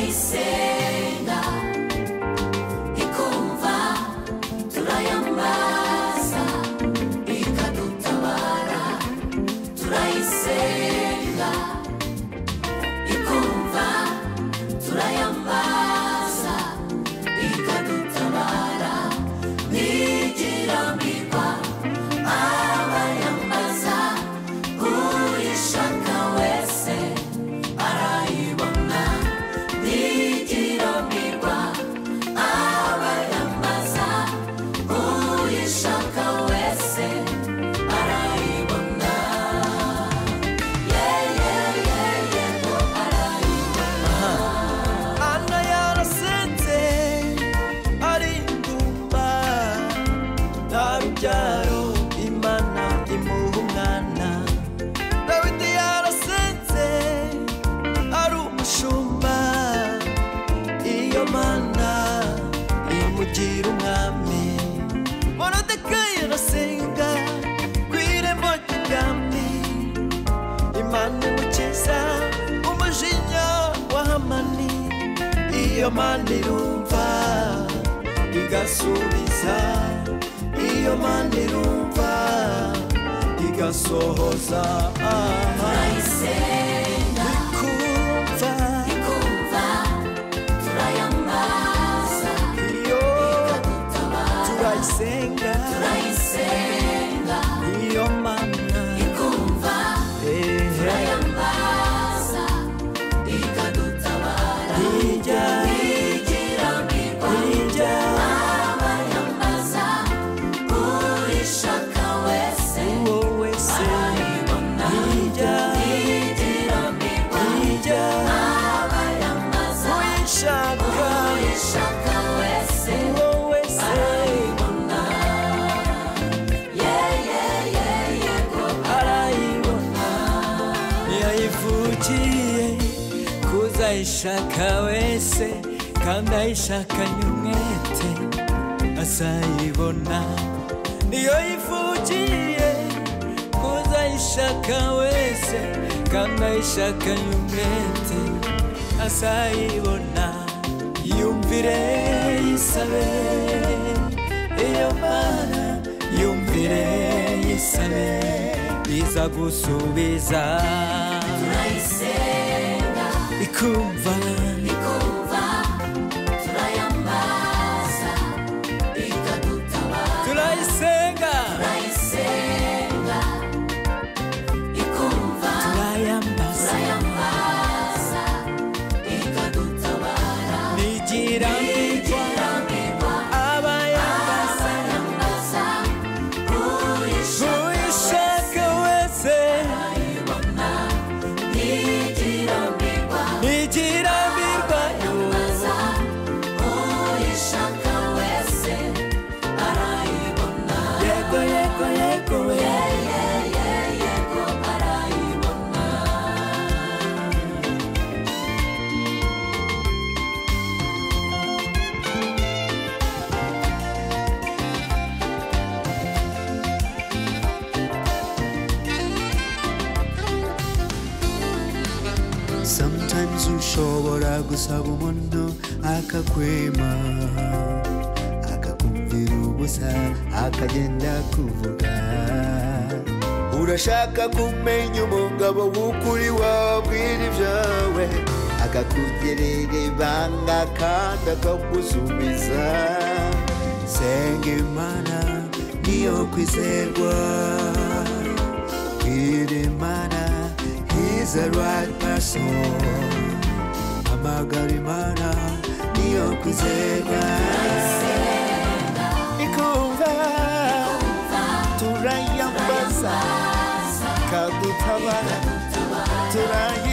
turayisenga ikumva turayambaza ikadutabara turayisenga ikumva turayambaza ikadutabara ntigiramirwa abayambaza uyishaka wese arayibona ntigiramirwa abayambaza uyishaka wese arayibona yego arayibona Ana yarasetse ari ingumba nta rubyaro Imana imuha umwana Dawidi yarasetse ari umushumba iyo Mana imugira umwami Moridekayi arasenga kw'irembo ry'ibwami Imana imukiza umujinya wa Hamani iyo Mana irumva igasubiza iyo Mana irumva igasohoza turayisenga ikumva ikumva turayambaza iyo ikadutabara turayisenga turayisenga iyo Mana ikumva turayambaza ikadutabara ntigiramirwa abayambaza uyishaka wese arayibona ntigiramirwa abayambaza uyishaka wese arayibona yego arayibona yayivugiye kuzayishaka wese kandi ayishakanye umwete azayibona niyo yivugiye kuzayishaka wese kandi ayishakanye umwete azayibona yumvire yisabe iyo Mana yumvire yisabe iza gusubiza turayisenga ikumva ikumva turayambaza ikadutabara turayisenga turayisenga ikumva turayambaza turayambaza ikadutabara ntigiramirwa abayambaza uyishaka wese arayibona ntigiramirwa abayambaza uyishaka wese arayibona yego yego arayibona Sometimes ushobora gusaba umuntu akakwema akakumvira ubusa akagenda kuvuga urashaka kumenya umugabo w'ukuri wabwira ibyawe akakugerera ibanga kandi akagusubiza senga Imana niyo kwizerwa bwira Imana he's the right person hamagara Imana niyo kwizerwa ikumva turayambaza kadutabara turayambaza